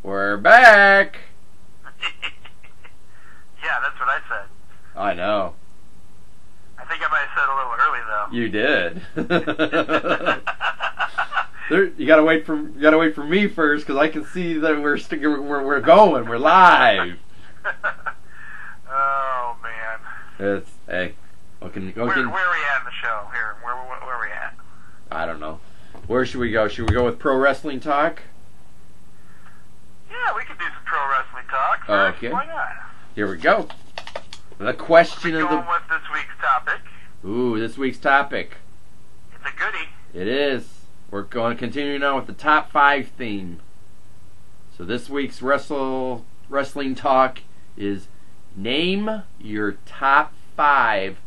We're back! Yeah, that's what I said. I know. I think I might have said it a little early, though. You did. You gotta wait for me first, because I can see that we're going. We're live. Oh, man. Hey. Where are we at in the show here? Where are we at? I don't know. Where should we go? Should we go with pro wrestling talk? Yeah, we could do some pro wrestling talk first. Okay. Why not? Here we go. The question of the... Going with this week's topic. Ooh, this week's topic. It's a goodie. It is. We're going to continue now with the top 5 theme. So this week's wrestling talk is name your top 5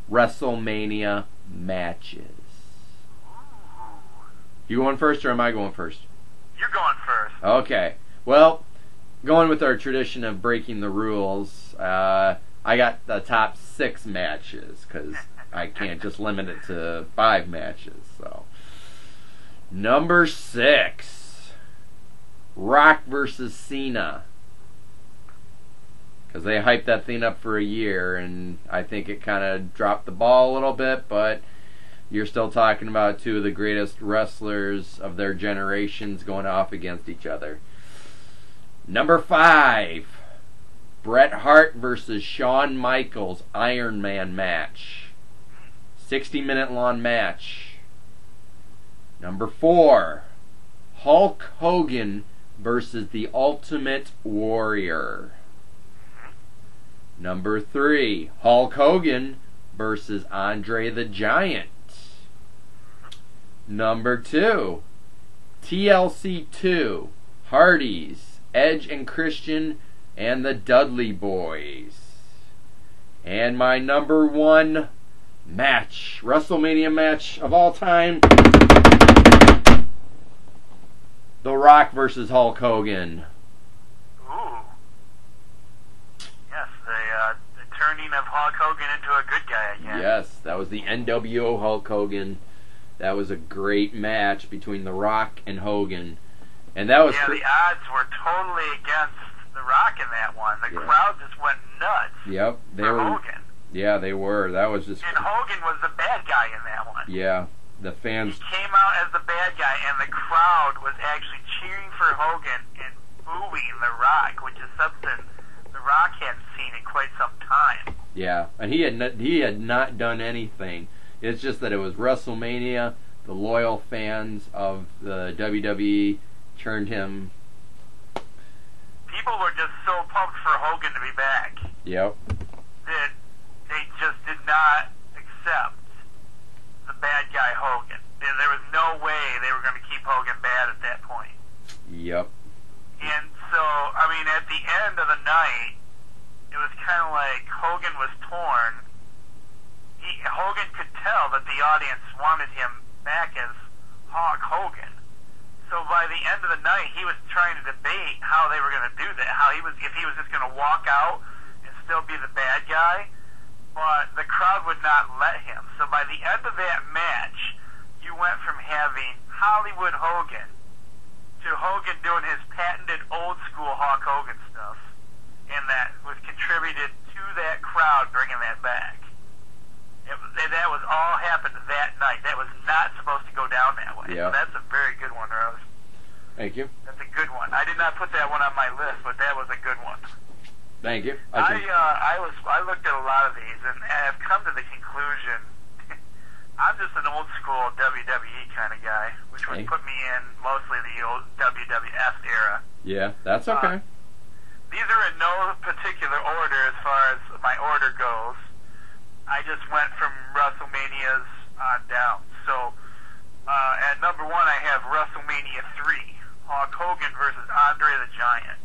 WrestleMania matches. Ooh. You going first or am I going first? You're going first. Okay. Well, going with our tradition of breaking the rules, I got the top 6 matches because I can't just limit it to 5 matches. So, number 6, Rock versus Cena, because they hyped that thing up for a year, and I think it kind of dropped the ball a little bit, but you're still talking about 2 of the greatest wrestlers of their generations going off against each other. Number 5, Bret Hart versus Shawn Michaels Iron Man match. 60-minute long match. Number 4, Hulk Hogan versus the Ultimate Warrior. Number 3, Hulk Hogan versus Andre the Giant. Number 2, TLC 2, Hardys, Edge and Christian, and the Dudley Boys. And my number 1 match, WrestleMania match of all time, The Rock versus Hulk Hogan. Ooh. Yes, the turning of Hulk Hogan into a good guy again. Yes, that was the NWO Hulk Hogan. That was a great match between The Rock and Hogan. And that was... Yeah, the odds were totally against The Rock in that one. The crowd just went nuts. Yep, they for were. Hogan. Yeah, they were. That was just... And Hogan was the bad guy in that one. Yeah, the fans... He came out as the bad guy, and the crowd was actually cheering for Hogan and booing The Rock, which is something The Rock hadn't seen in quite some time. Yeah, and he had not done anything. It's just that it was WrestleMania. The loyal fans of the WWE turned him. People were just so pumped for Hogan to be back. Yep. That they just did not accept the bad guy Hogan. There was no way they were going to keep Hogan bad at that point. Yep. And so, I mean, at the end of the night, it was kind of like Hogan was torn. Hogan could tell that the audience wanted him back as Hulk Hogan. So by the end of the night, he was trying to debate how they were going to do that. If he was just going to walk out and still be the bad guy, but the crowd would not let him. So by the end of that match, you went from having Hollywood Hogan to Hogan doing his patented old school Hulk Hogan stuff, and that was contributed to that crowd bringing that back. That was all happened that night. That was not supposed to go down that way. Yeah. So that's a very good one, Rose. Thank you. That's a good one. I did not put that one on my list, but that was a good one. Thank you. I looked at a lot of these, and I've come to the conclusion I'm just an old school WWE kind of guy, which would put me in mostly the old WWF era. Yeah, that's okay. These are in no particular order as far as my order goes. I just went from WrestleManias down. So at number 1, I have WrestleMania 3, Hulk Hogan versus Andre the Giant.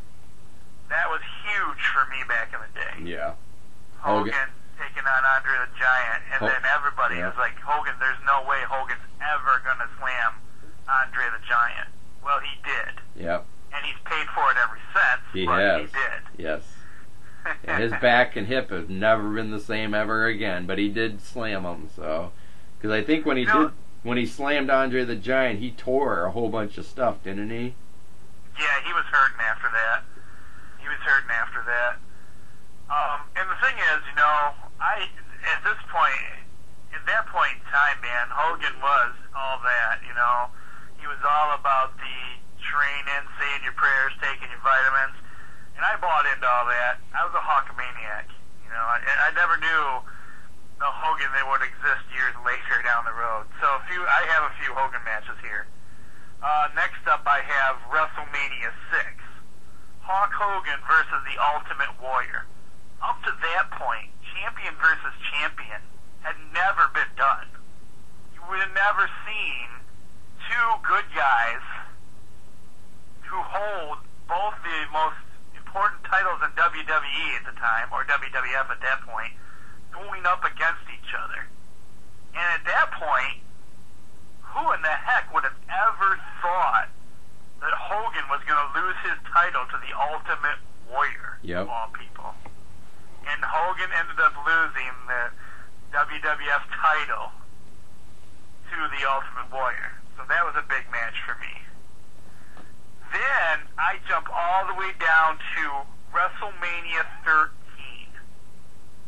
That was huge for me back in the day. Yeah. Hogan taking on Andre the Giant, and then everybody was like, Hogan, there's no way Hogan's ever going to slam Andre the Giant. Well, he did. Yep. And he's paid for it ever since, he did. Yes. And his back and hip have never been the same ever again, but he did slam them. So, because I think when he slammed Andre the Giant, he tore a whole bunch of stuff, didn't he? Yeah, he was hurting after that. And the thing is, at that point in time, man, Hogan was all that, He was all about the training, saying your prayers, taking your vitamins. And I bought into all that. I was a Hulkamaniac. I never knew the Hogan that would exist years later down the road. So I have a few Hogan matches here. Next up, I have WrestleMania 6. Hulk Hogan versus the Ultimate Warrior. Up to that point, champion versus champion had never been done. You would have never seen two good guys who hold both the most important titles in WWE at the time, or WWF at that point, going up against each other. And at that point, who in the heck would have ever thought that Hogan was going to lose his title to the Ultimate Warrior, of all people? And Hogan ended up losing the WWF title to the Ultimate Warrior. So that was a big match for me. Then I jump all the way down to WrestleMania 13.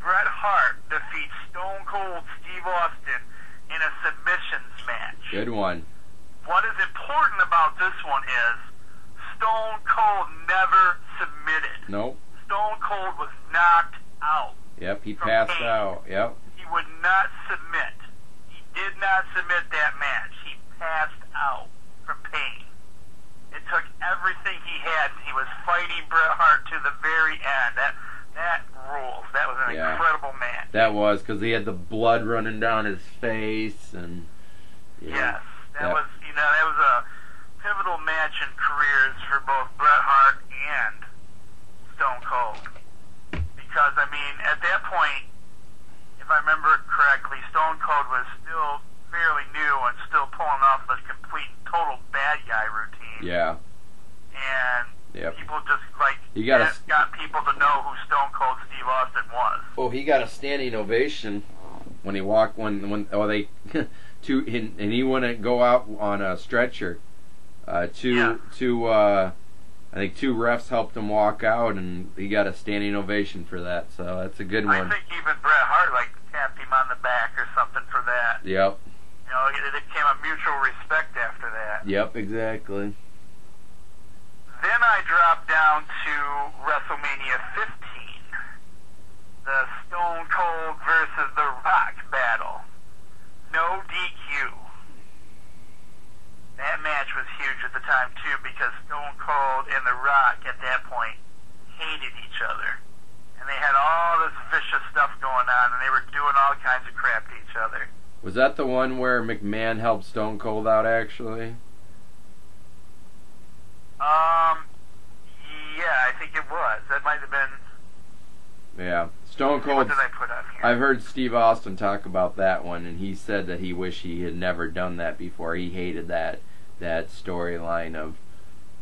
Bret Hart defeats Stone Cold Steve Austin in a submissions match. Good one. What is important about this one is Stone Cold never submitted. Nope. Stone Cold was knocked out. Yep, he passed pain. out. Yep. He would not submit. He did not submit that match. He passed out from pain. It took everything he had, and he was fighting Bret Hart to the very end. That rules. That was an incredible match. That was, because he had the blood running down his face, and yes, that was a pivotal match in careers for both Bret Hart and Stone Cold. Because, at that point, if I remember correctly, Stone Cold was still fairly new and still pulling off the complete, total bad guy routine. Yeah. And people just, got people to know who Stone Cold Steve Austin was. Oh, he got a standing ovation when he walked, and he wouldn't go out on a stretcher. I think two refs helped him walk out, and he got a standing ovation for that. So that's a good one. I think even Bret Hart tapped him on the back or something for that. Yep. It became a mutual respect after that. Yep, exactly. Then I dropped down to WrestleMania 15, the Stone Cold versus The Rock battle. No DQ. That match was huge at the time, too, because Stone Cold and The Rock at that point hated each other. And they had all this vicious stuff going on, and they were doing all kinds of crap to each other. Was that the one where McMahon helped Stone Cold out, actually? Yeah, I think it was. That might have been... Yeah. Stone Cold... What did I put on here? I've heard Steve Austin talk about that one, and he said that he wished he had never done that before. He hated that storyline of,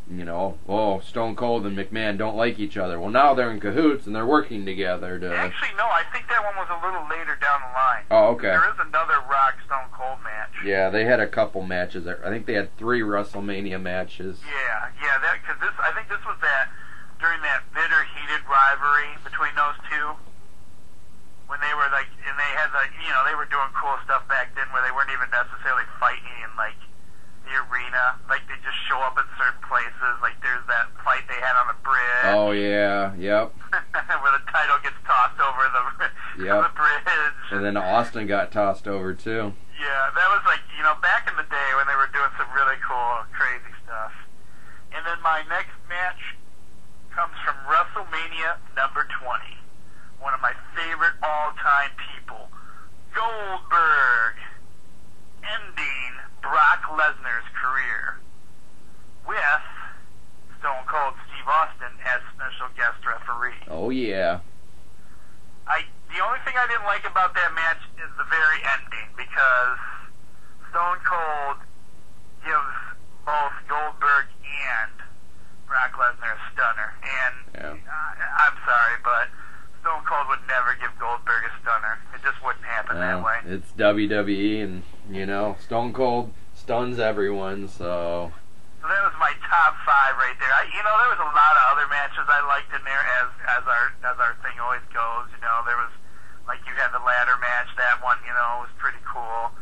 Stone Cold and McMahon don't like each other. Well, now they're in cahoots, and they're working together to... Actually, no, I think that one was a little later down the line. Oh, okay. There is another Rock Stone Cold match. Yeah, they had a couple matches. I think they had 3 WrestleMania matches. Yeah, because I think this was during that bitter, heated rivalry between those two, when they were and they had they were doing cool stuff back then where they weren't even necessarily fighting in the arena, they just show up at certain places. There's that fight they had on the bridge. Oh yeah, yep. Where the title gets tossed over the bridge. And then Austin got tossed over too. Yeah, that was back in the day when they were doing some really cool, crazy stuff. And then my next match comes from WrestleMania number 20. One of my favorite all-time people, Goldberg, ending Brock Lesnar's career with Stone Cold Steve Austin as special guest referee. Oh yeah. The only thing I didn't like about that match is the very ending, because Stone Cold gives both Goldberg and Brock Lesnar a stunner, and I'm sorry, but Stone Cold would never give Goldberg a stunner. It just wouldn't happen that way. It's WWE, and Stone Cold stuns everyone, so... So that was my top 5 5 right there. There was a lot of other matches I liked in there, as our thing always goes. There was, like, you had the ladder match. That one, was pretty cool.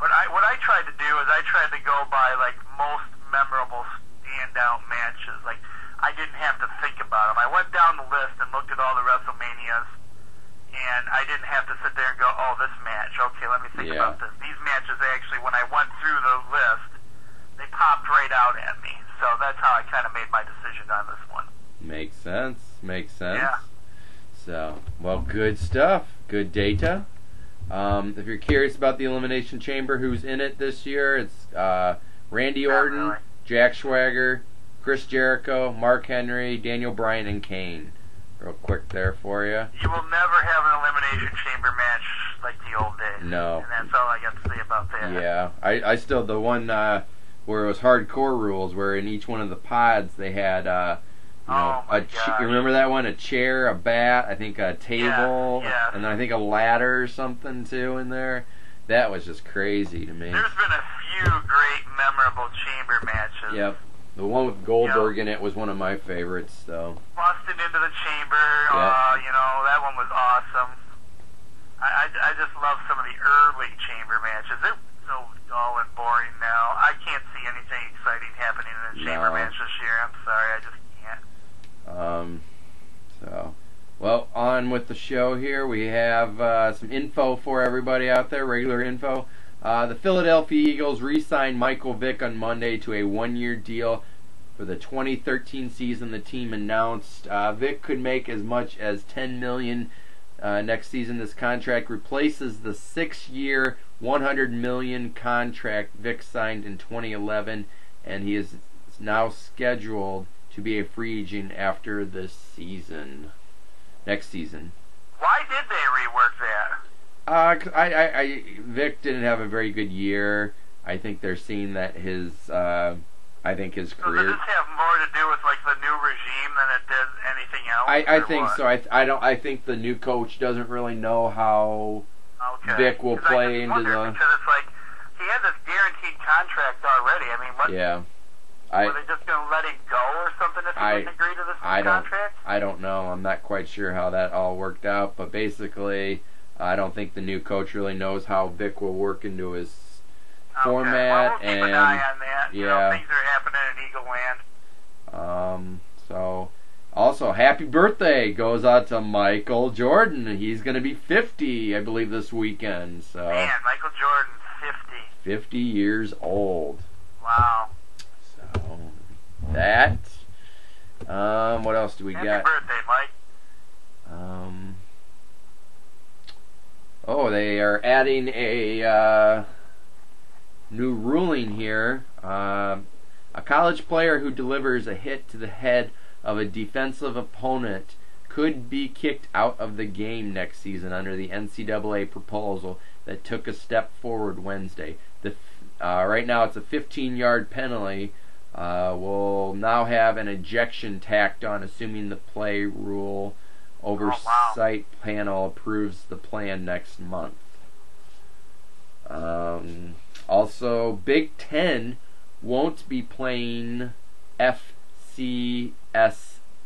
But what I tried to do is I tried to go by, like, most memorable standout matches. Like, I didn't have to think about them. I went down the list and looked at all the WrestleManias, and I didn't have to sit there and go, oh, this match. Okay, let me think about this. These matches, actually, when I went through the list, they popped right out at me. So that's how I kind of made my decision on this one. Makes sense. Yeah. So, well, good stuff. Good data. If you're curious about the Elimination Chamber, who's in it this year, it's Randy Orton, really. Jack Swagger, Chris Jericho, Mark Henry, Daniel Bryan, and Kane. Real quick there for you. You will never have an Elimination Chamber match like the old days. No. And that's all I got to say about that. Yeah. I still, the one where it was hardcore rules, where in each one of the pods they had, you remember that one? A chair, a bat, I think a table, yeah. and then I think a ladder or something too in there. That was just crazy to me. There's been a few great memorable chamber matches. Yep. The one with Goldberg in it was one of my favorites, though. Busted into the chamber, that one was awesome. I just love some of the early chamber matches. They're so dull and boring now. I can't see anything exciting happening in a chamber match this year. I'm sorry, I just can't. Well, on with the show here. We have some info for everybody out there, regular info. The Philadelphia Eagles re-signed Michael Vick on Monday to a one-year deal for the 2013 season. The team announced Vick could make as much as $10 million next season. This contract replaces the 6-year, $100 million contract Vick signed in 2011, and he is now scheduled to be a free agent after this season. Next season. Why did they rework that? Vic didn't have a very good year. I think they're seeing that his career. So does this have more to do with like the new regime than it did anything else? I think so. I think the new coach doesn't really know how Vic will play into the. Because it's like he had this guaranteed contract already. I mean, what? Yeah. Were they just going to let him go or something if he didn't agree to this contract? I don't know. I'm not quite sure how that all worked out, but basically, I don't think the new coach really knows how Vic will work into his format. Well, we'll keep an eye on that. Things are happening in Eagle Land. So, also, happy birthday goes out to Michael Jordan. He's going to be 50, I believe, this weekend. So. Man, Michael Jordan, 50. 50 years old. Wow. That. What else do we got? Happy birthday, Mike. They are adding a new ruling here. A college player who delivers a hit to the head of a defensive opponent could be kicked out of the game next season under the NCAA proposal that took a step forward Wednesday. Right now it's a 15-yard penalty. We'll now have an ejection tacked on, assuming the play rule oversight panel approves the plan next month. Also, Big Ten won't be playing FCS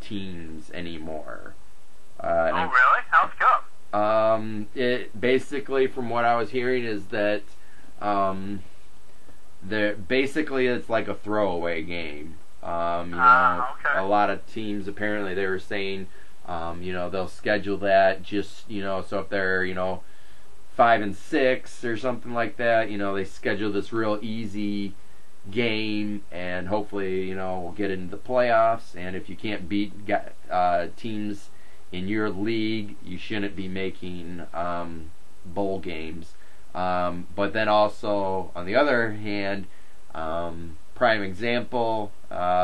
teams anymore. Really? How's it go? It basically, from what I was hearing, is that basically it's like a throwaway game. A lot of teams, apparently they were saying, they'll schedule that just, so if they're, 5 and 6 or something like that, they schedule this real easy game, and hopefully, we'll get into the playoffs. And if you can't beat teams in your league, you shouldn't be making bowl games. But then also, on the other hand, prime example,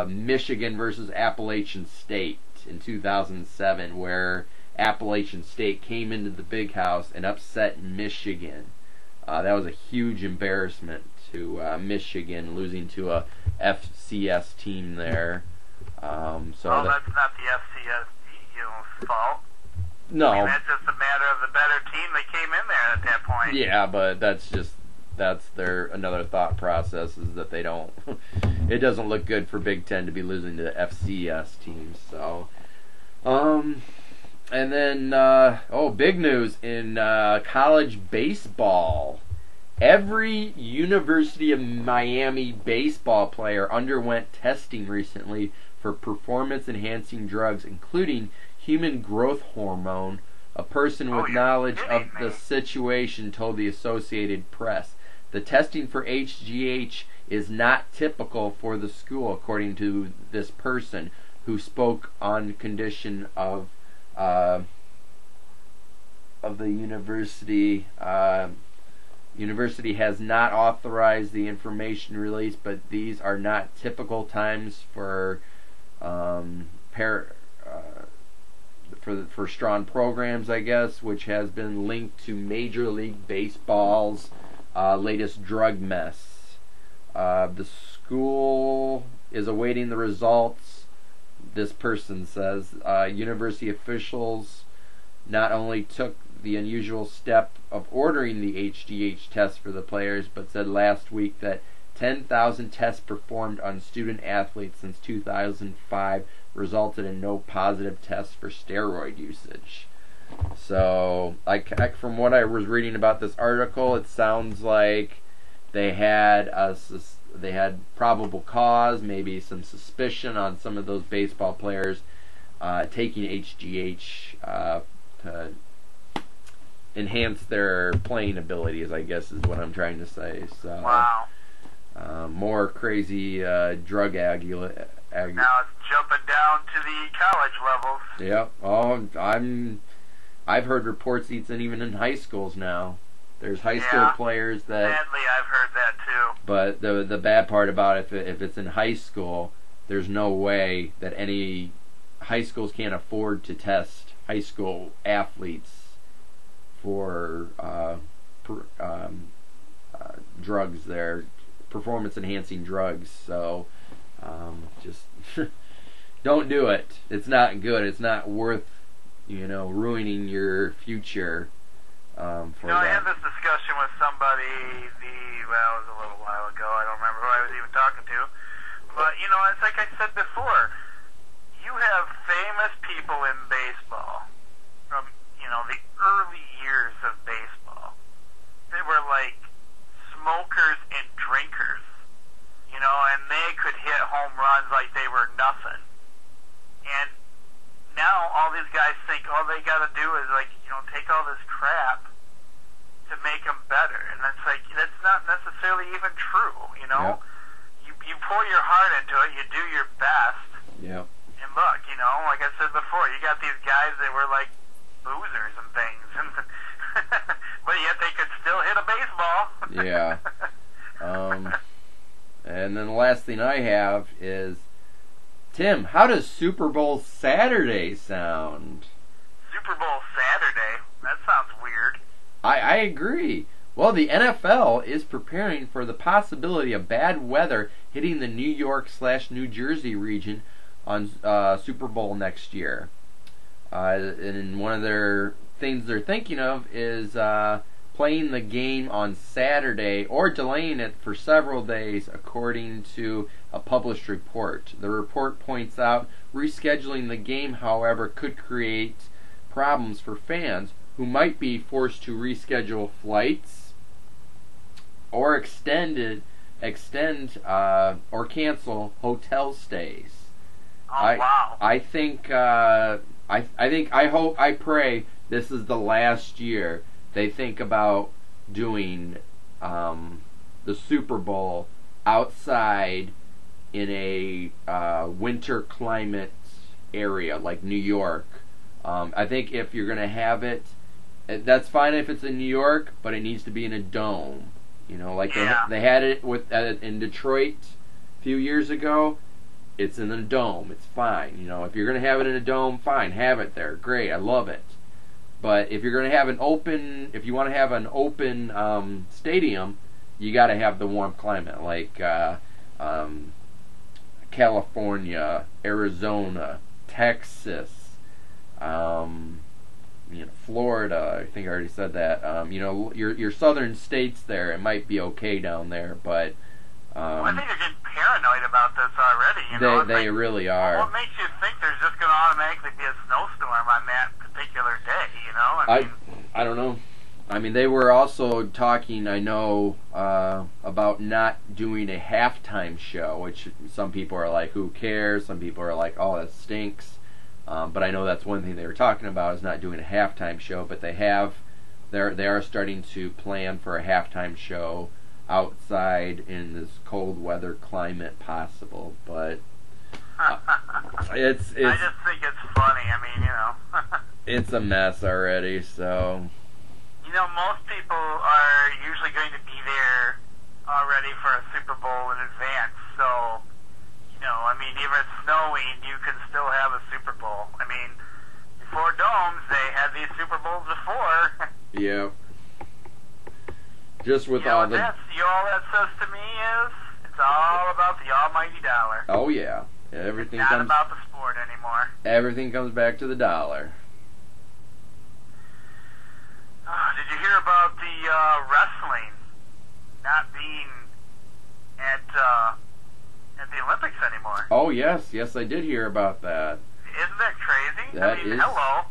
Michigan versus Appalachian State in 2007, where Appalachian State came into the Big House and upset Michigan. That was a huge embarrassment to Michigan, losing to a FCS team there. That's not the FCS fault. No. I mean, that's just a matter of the better team that came in there at that point. Yeah, but that's just that's their another thought process is that they don't. It doesn't look good for Big Ten to be losing to the FCS teams. So, and then big news in college baseball. Every University of Miami baseball player underwent testing recently for performance-enhancing drugs, including human growth hormone. A person with knowledge of the situation told the Associated Press. The testing for HGH is not typical for the school, according to this person, who spoke on condition of the university. University has not authorized the information release, but these are not typical times for for strong programs, I guess, which has been linked to Major League Baseball's latest drug mess. The school is awaiting the results, this person says. University officials not only took the unusual step of ordering the HGH test for the players, but said last week that 10,000 tests performed on student athletes since 2005 resulted in no positive tests for steroid usage. So, from what I was reading about this article, it sounds like they had probable cause, maybe some suspicion on some of those baseball players taking HGH to enhance their playing abilities, I guess is what I'm trying to say. So, wow. More crazy drug Now it's jumping down to the college levels. Yep. I've heard reports even in high schools now. There's high school players that. Sadly, I've heard that too. But the bad part about it, if it's in high school, there's no way that any high schools can't afford to test high school athletes for drugs. They're performance-enhancing drugs. So just don't do it. It's not good. It's not worth ruining your future. I had this discussion with somebody. It was a little while ago. I don't remember who I was even talking to. But it's like I said before. You have famous people in baseball from the early years of baseball. They were like smokers and drinkers, and they could hit home runs like they were nothing. And now all these guys think all they got to do is take all this crap to make them better, and that's not necessarily even true. Yep. You pour your heart into it, you do your best. Yep. And look, like I said before, you got these guys that were like boozers and things, but yet they could still hit a baseball. Yeah. And then the last thing I have is, Tim, how does Super Bowl Saturday sound? Super Bowl Saturday? That sounds weird. I agree. Well, the NFL is preparing for the possibility of bad weather hitting the New York/New Jersey region on Super Bowl next year. And one of their things they're thinking of is playing the game on Saturday or delaying it for several days, according to a published report. The report points out rescheduling the game, however, could create problems for fans who might be forced to reschedule flights or extend or cancel hotel stays. Oh, wow. I pray this is the last year they think about doing the Super Bowl outside in a winter climate area like New York. I think if you're going to have it, that's fine if it's in New York, but it needs to be in a dome. They had it in Detroit a few years ago. It's in a dome. It's fine. If you're going to have it in a dome, fine, have it there. Great, I love it. But if you're going to have if you want to have an open stadium, you got to have the warm climate, like California, Arizona, Texas, Florida. I think I already said that. Your southern states there, it might be okay down there, but I think they're getting paranoid about this already. They really are. What makes you think there's just going to automatically be a snowstorm on that particular day? I don't know. I mean, they were also talking, I know, about not doing a halftime show, which some people are like, who cares? Some people are like, oh, that stinks. But I know that's one thing they were talking about, is not doing a halftime show. But they are starting to plan for a halftime show outside in this cold weather climate possible. But it's I just think it's funny. I mean, it's a mess already. So most people are usually going to be there already for a Super Bowl in advance. So even if it's snowing, you can still have a Super Bowl. I mean, before domes, they had these Super Bowls before. Yeah. Just with all that says to me is it's all about the almighty dollar. Oh yeah, everything not about the sport anymore. Everything comes back to the dollar. Did you hear about the wrestling not being at the Olympics anymore? Oh yes, I did hear about that. Isn't that crazy? Is. Hello.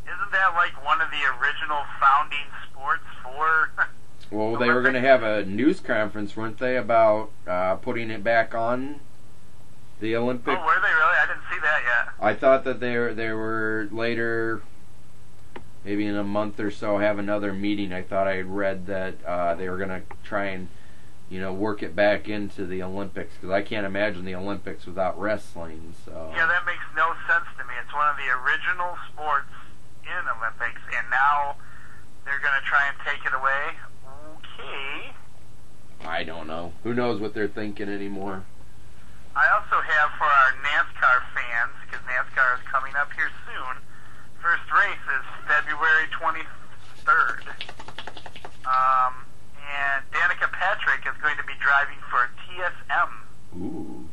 Isn't that like one of the original founding sports for? Well, they were going to have a news conference, weren't they, about putting it back on the Olympics? Oh, were they really? I didn't see that yet. I thought that they were later, maybe in a month or so, have another meeting. I thought I had read that they were going to try and work it back into the Olympics, because I can't imagine the Olympics without wrestling. So yeah, that makes no sense to me. It's one of the original sports in Olympics, and now they're going to try and take it away. Okay. I don't know. Who knows what they're thinking anymore? I also have for our NASCAR fans, because NASCAR is coming up here soon. First race is February 23rd. And Danica Patrick is going to be driving for TSM. Ooh.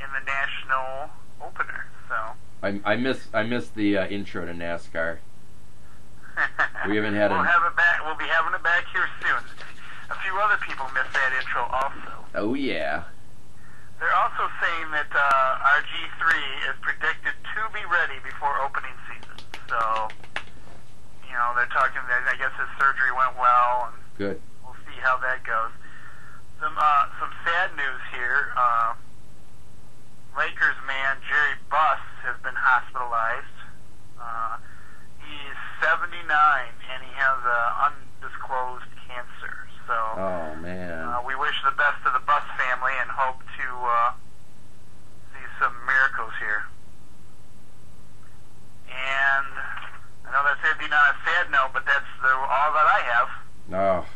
In the national opener. So I miss the intro to NASCAR. We haven't had We'll be having it back here soon. A few other people missed that intro also. Oh yeah. They're also saying that our G3 is predicted to be ready before opening season. So they're talking. I guess his surgery went well, and good. We'll see how that goes. Some sad news here. Lakers man Jerry Buss has been hospitalized. He's 79 and he has undisclosed cancer. So, oh man, we wish the best to the Buss family and hope to see some miracles here. And I know that's ending on a sad note, but that's all that I have. Oh,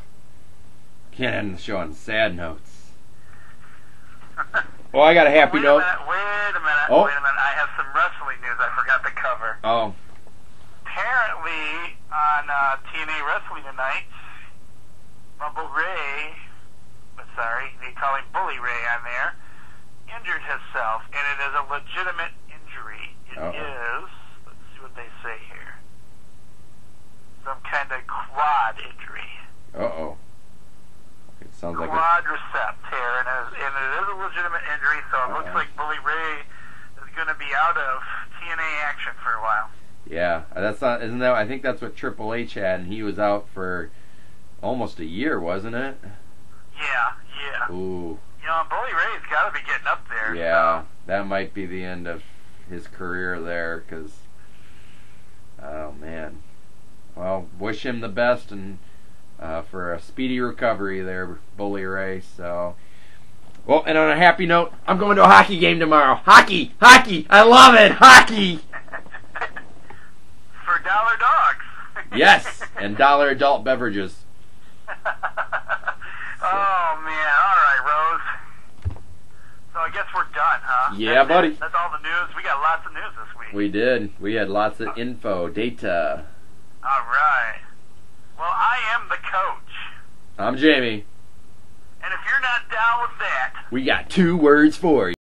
can't end the show on sad notes. Well, I got a happy note. Wait a minute. I have some wrestling news I forgot to cover. Oh. Apparently, on TNA Wrestling tonight, they call him Bully Ray on there, injured himself, and it is a legitimate injury. It is, let's see what they say here, some kind of quad injury. It sounds like quadricep tear, and it is a legitimate injury, so it looks like Bully Ray is going to be out of TNA action for a while. Yeah, isn't that? I think that's what Triple H had, and he was out for almost a year, wasn't it? Yeah. Ooh. Bully Ray's got to be getting up there. Yeah, so. That might be the end of his career there, because, oh man. Well, wish him the best, and for a speedy recovery there, Bully Ray. So, well, and on a happy note, I'm going to a hockey game tomorrow. Hockey! I love it! Hockey! For dollar dogs. Yes, and dollar adult beverages. Oh man! All right, Rose. So I guess we're done, huh? Yeah, buddy. That's all the news. We got lots of news this week. We did. We had lots of info, data. All right. Well, I am the coach. I'm Jamie. And if you're not down with that, we got 2 words for you.